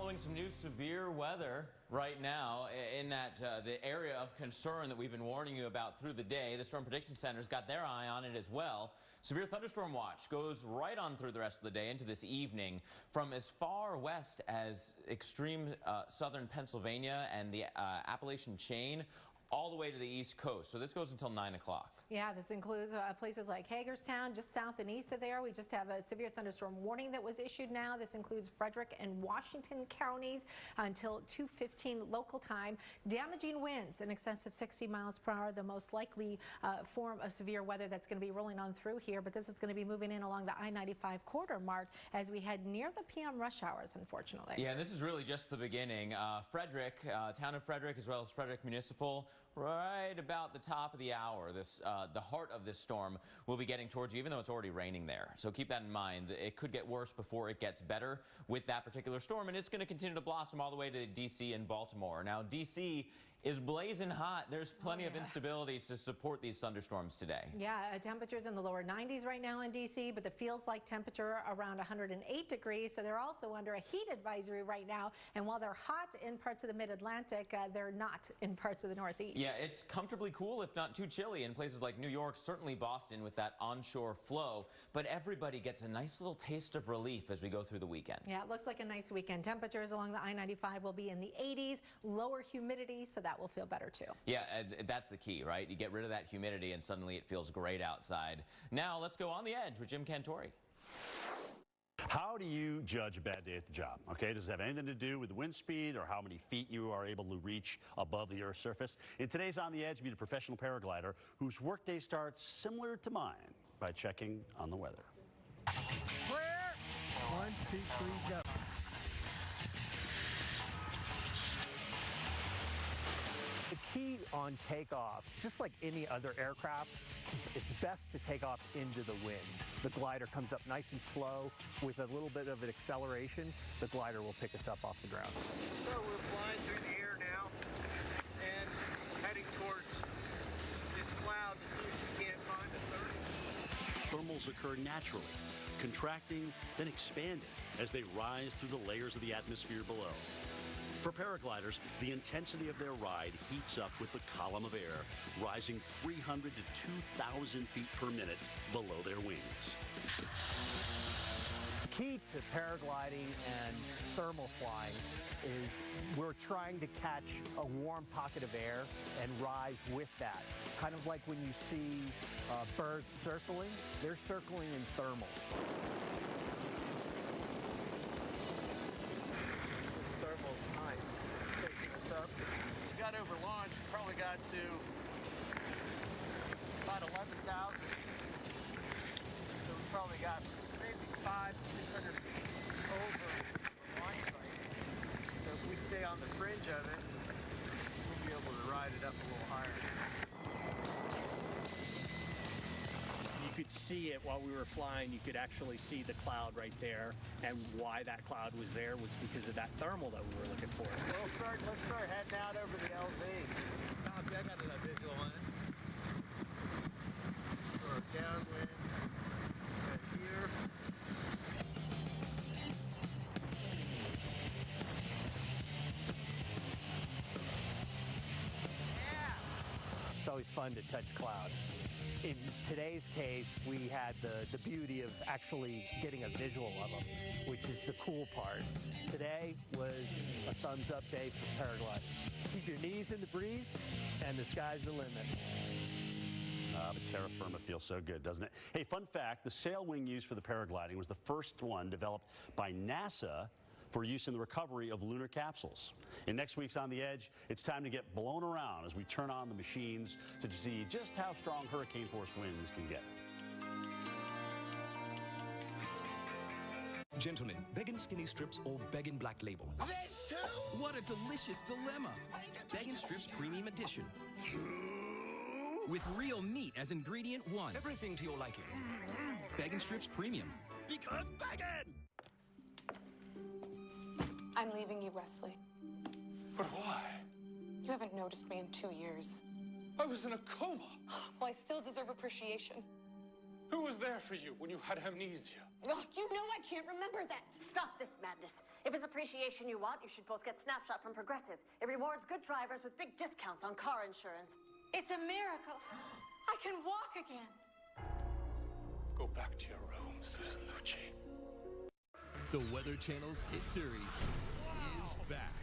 following some new severe weather right now in that the area of concern that we've been warning you about through the day. The Storm Prediction Center's got their eye on it as well. Severe thunderstorm watch goes right on through the rest of the day into this evening from as far west as extreme southern Pennsylvania and the Appalachian chain all the way to the East Coast. So this goes until 9 o'clock. Yeah, this includes places like Hagerstown, just south and east of there. We just have a severe thunderstorm warning that was issued now. This includes Frederick and Washington counties until 2:15 local time. Damaging winds in excess of 60 miles per hour, the most likely form of severe weather that's going to be rolling on through here. But this is going to be moving in along the I-95 corridor mark as we head near the PM rush hours, unfortunately. Yeah, this is really just the beginning. Frederick, town of Frederick, as well as Frederick Municipal, right about the top of the hour, the heart of this storm will be getting towards you, even though it's already raining there. So keep that in mind. It could get worse before it gets better with that particular storm, and it's going to continue to blossom all the way to D.C. and Baltimore. Now, D.C. is blazing hot. There's plenty of instabilities to support these thunderstorms today. Yeah, temperatures in the lower 90s right now in D.C., but the feels like temperature around 108 degrees. So they're also under a heat advisory right now. And while they're hot in parts of the mid-Atlantic, they're not in parts of the Northeast. Yeah, it's comfortably cool, if not too chilly, in places like New York, certainly Boston with that onshore flow. But everybody gets a nice little taste of relief as we go through the weekend. Yeah, it looks like a nice weekend. Temperatures along the I-95 will be in the 80s, lower humidity, so that will feel better too. Yeah, that's the key, right? You get rid of that humidity and suddenly it feels great outside. Now let's go on the edge with Jim Cantori. How do you judge a bad day at the job? Okay, does it have anything to do with the wind speed or how many feet you are able to reach above the Earth's surface? In today's On the Edge, meet a professional paraglider whose workday starts similar to mine by checking on the weather. Clear! 1, 2, 3, go. The key on takeoff, just like any other aircraft, it's best to take off into the wind. The glider comes up nice and slow with a little bit of an acceleration. The glider will pick us up off the ground. So we're flying through the air now and heading towards this cloud to see if we can't find a thermal. Thermals occur naturally, contracting, then expanding as they rise through the layers of the atmosphere below. For paragliders, the intensity of their ride heats up with the column of air, rising 300 to 2,000 feet per minute below their wings. Key to paragliding and thermal flying is we're trying to catch a warm pocket of air and rise with that. Kind of like when you see birds circling, they're circling in thermals. Thermal's nice. It's shaking us up. We got over launch, we probably got to about 11,000. So we probably got maybe 500 to 600 feet over launch site. So if we stay on the fringe of it, we'll be able to ride it up a little higher. You could see it while we were flying. You could actually see the cloud right there, and why that cloud was there was because of that thermal that we were looking for. Let's start heading out over the LV. Copy, I got a visual on it. Or downwind right here. It's always fun to touch cloud. In today's case, we had the beauty of actually getting a visual of them, which is the cool part. Today was a thumbs up day for paragliding. Keep your knees in the breeze, and the sky's the limit. But terra firma feels so good, doesn't it? Hey, fun fact, the sail wing used for the paragliding was the first one developed by NASA for use in the recovery of lunar capsules. In next week's On the Edge, it's time to get blown around as we turn on the machines to see just how strong hurricane-force winds can get. Gentlemen, Beggin' Skinny Strips or Beggin' Black Label? There's two! What a delicious dilemma! Beggin' Strips Premium Edition. Two? With real meat as ingredient 1. Everything to your liking. Beggin' Strips Premium. Because beggin'! I'm leaving you, Wesley. But why? You haven't noticed me in 2 years. I was in a coma. Well, I still deserve appreciation. Who was there for you when you had amnesia? Ugh, you know I can't remember that. Stop this madness. If it's appreciation you want, you should both get Snapshot from Progressive. It rewards good drivers with big discounts on car insurance. It's a miracle. I can walk again. Go back to your room, Susan Lucci. The Weather Channel's hit series is back.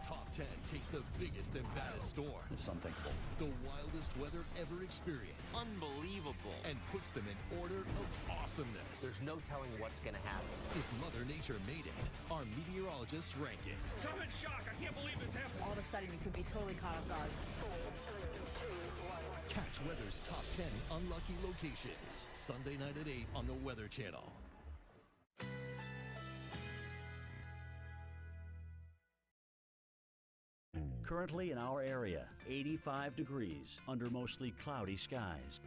Top 10 takes the biggest and baddest storm. It's unthinkable. The wildest weather ever experienced. Unbelievable. And puts them in order of awesomeness. There's no telling what's going to happen. If Mother Nature made it, our meteorologists rank it. I'm in shock. I can't believe this happened. All of a sudden, you could be totally caught off guard. Catch weather's top 10 unlucky locations. Sunday night at 8 on the Weather Channel. Currently in our area, 85 degrees under mostly cloudy skies.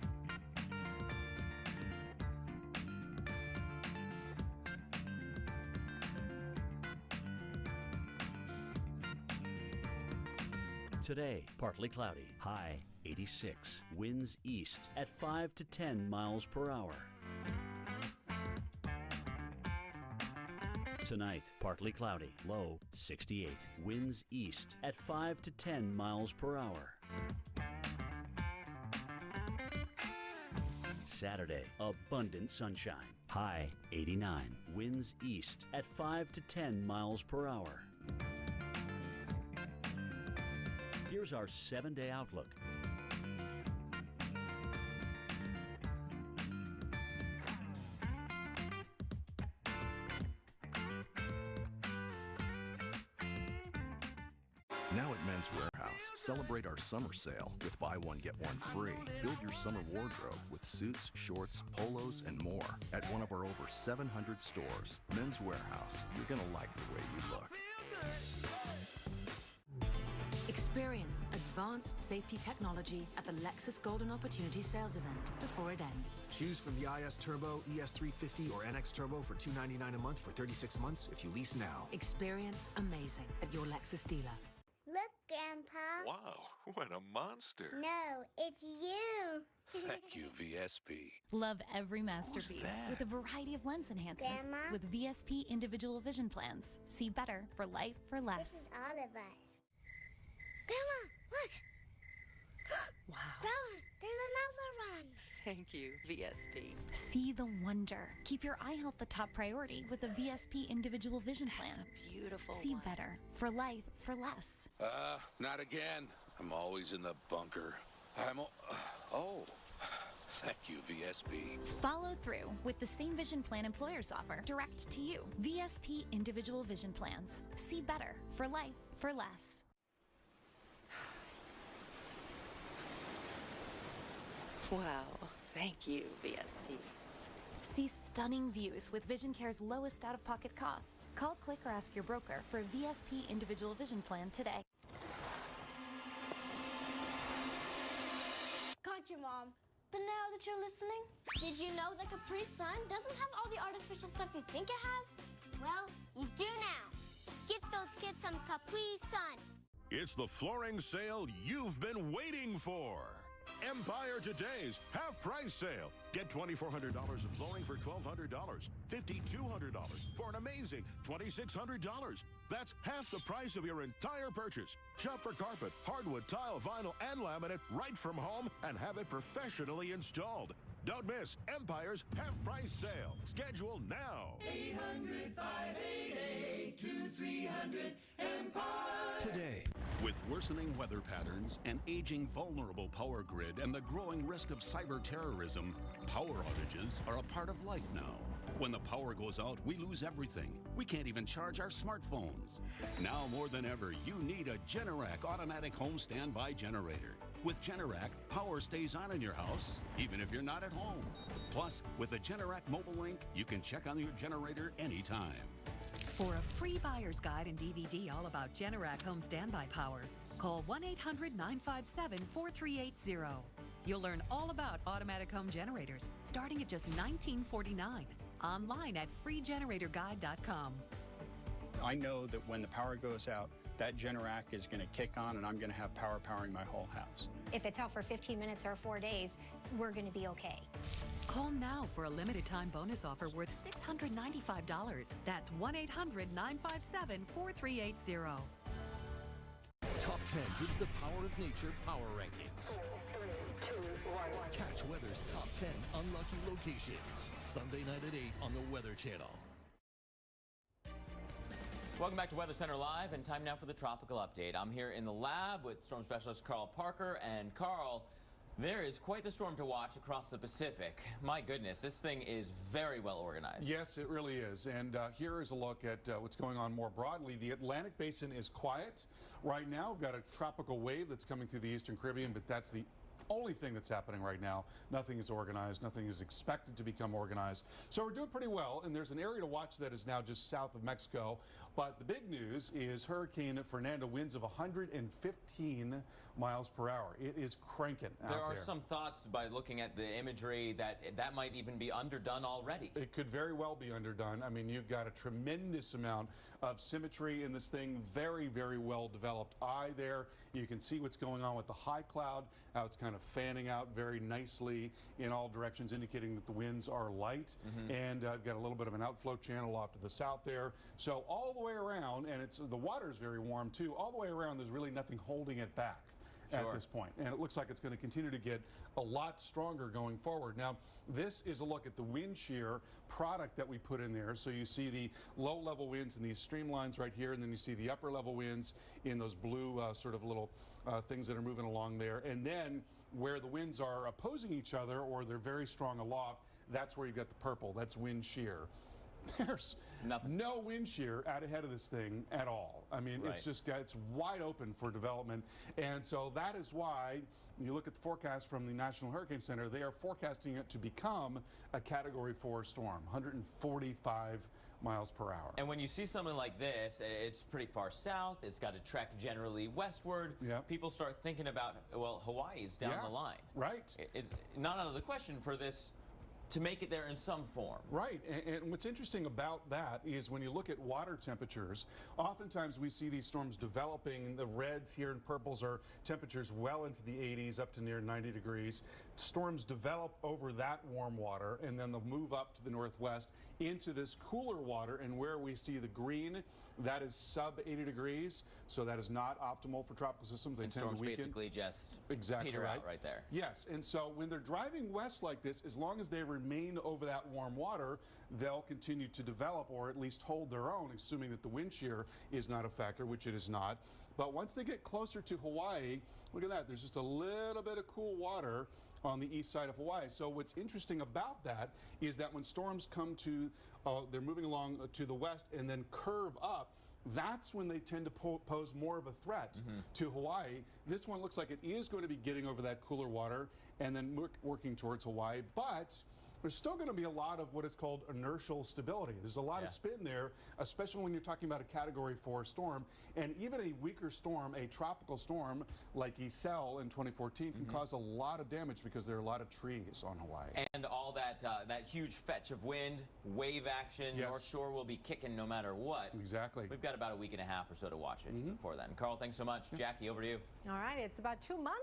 Today, partly cloudy, high 86, winds east at 5 to 10 miles per hour. Tonight, partly cloudy, low 68, winds east at 5 to 10 miles per hour. Saturday, abundant sunshine, high 89, winds east at 5 to 10 miles per hour. Here's our 7-day outlook. Now at Men's Warehouse, celebrate our summer sale with buy one, get one free. Build your summer wardrobe with suits, shorts, polos, and more at one of our over 700 stores. Men's Warehouse, you're gonna like the way you look. Experience advanced safety technology at the Lexus Golden Opportunity Sales event before it ends. Choose from the IS Turbo, ES350, or NX Turbo for $299 a month for 36 months if you lease now. Experience amazing at your Lexus dealer. Look, Grandpa. Wow, what a monster. No, it's you. Thank you, VSP. Love every masterpiece with a variety of lens enhancements. Grandma? With VSP individual vision plans. See better for life for less. This is all of us. Grandma, look. Wow. Grandma, there's another one. Thank you, VSP. See the wonder. Keep your eye health the top priority with a VSP individual vision plan. That's a beautiful See one. better for life for less. Not again. I'm always in the bunker. Thank you, VSP. Follow through with the same vision plan employers offer direct to you. VSP individual vision plans. See better for life for less. Wow. Thank you, VSP. See stunning views with Vision Care's lowest out-of-pocket costs. Call, click, or ask your broker for a VSP individual vision plan today. Gotcha, Mom. But now that you're listening, did you know that Capri Sun doesn't have all the artificial stuff you think it has? Well, you do now. Get those kids some Capri Sun. It's the flooring sale you've been waiting for. Empire Today's half-price sale. Get $2,400 of flooring for $1,200, $5,200 for an amazing $2,600. That's half the price of your entire purchase. Shop for carpet, hardwood, tile, vinyl, and laminate right from home and have it professionally installed. Don't miss Empire's half-price sale. Schedule now. 800-588-2300 Today. With worsening weather patterns, an aging vulnerable power grid, and the growing risk of cyber terrorism, power outages are a part of life now. When the power goes out, we lose everything. We can't even charge our smartphones. Now more than ever, you need a Generac automatic home standby generator. With Generac, power stays on in your house, even if you're not at home. Plus, with the Generac mobile link, you can check on your generator anytime. For a free buyer's guide and DVD all about Generac home standby power, call 1-800-957-4380. You'll learn all about automatic home generators, starting at just $19.49. Online at freegeneratorguide.com. I know that when the power goes out, that Generac is going to kick on and I'm going to have power powering my whole house. If it's out for 15 minutes or 4 days, we're going to be okay. Call now for a limited time bonus offer worth $695. That's 1-800-957-4380. Top 10 gives the power of nature power rankings. Catch weather's top 10 unlucky locations. Sunday night at 8 on the Weather Channel. Welcome back to Weather Center Live, and time now for the tropical update. I'm here in the lab with storm specialist Carl Parker. And Carl, there is quite the storm to watch across the Pacific. My goodness, this thing is very well organized. Yes, it really is. And here is a look at what's going on more broadly. The Atlantic Basin is quiet right now. We've got a tropical wave that's coming through the Eastern Caribbean, but that's the only thing that's happening right now. Nothing is organized. Nothing is expected to become organized. So we're doing pretty well, and there's an area to watch that is now just south of Mexico. But the big news is Hurricane Fernanda winds of 115 miles per hour. It is cranking out there. There are some thoughts by looking at the imagery that might even be underdone already. It could very well be underdone. I mean, you've got a tremendous amount of symmetry in this thing. Very, very well developed eye there. You can see what's going on with the high cloud, how it's kind of fanning out very nicely in all directions, indicating that the winds are light. And I've got a little bit of an outflow channel off to the south there. So all the way around, and the water is very warm too, all the way around there's really nothing holding it back at this point. And it looks like it's going to continue to get a lot stronger going forward. Now, this is a look at the wind shear product that we put in there. So you see the low level winds in these streamlines right here, and then you see the upper level winds in those blue sort of little things that are moving along there. And then where the winds are opposing each other or they're very strong aloft, that's where you've got the purple. That's wind shear. There's no wind shear out ahead of this thing at all. I mean, it's just it's wide open for development. And so that is why you look at the forecast from the National Hurricane Center, they are forecasting it to become a Category 4 storm, 145 miles per hour. And when you see something like this, it's pretty far south. It's got to trek generally westward. People start thinking about, well, Hawaii's down the line. It's not out of the question for this to make it there in some form. And what's interesting about that is when you look at water temperatures, oftentimes we see these storms developing. The reds here and purples are temperatures well into the 80s, up to near 90 degrees. Storms develop over that warm water, and then they'll move up to the northwest into this cooler water, and where we see the green, that is sub 80 degrees, so that is not optimal for tropical systems. They and tend storms to weaken. basically just peter out right there. Yes, and so when they're driving west like this, as long as they remain over that warm water, they'll continue to develop or at least hold their own, assuming that the wind shear is not a factor, which it is not. But once they get closer to Hawaii, look at that, there's just a little bit of cool water on the east side of Hawaii. So what's interesting about that is that when storms come to, they're moving along to the west and then curve up, that's when they tend to pose more of a threat to Hawaii. This one looks like it is going to be getting over that cooler water and then working towards Hawaii, but there's still going to be a lot of what is called inertial stability. There's a lot of spin there, especially when you're talking about a Category 4 storm. And even a weaker storm, a tropical storm like Isel in 2014 can cause a lot of damage because there are a lot of trees on Hawaii. And all that that huge fetch of wind, wave action, North Shore will be kicking no matter what. Exactly. We've got about a week and a half or so to watch it before then. Carl, thanks so much. Jackie, over to you. All right, it's about 2 months.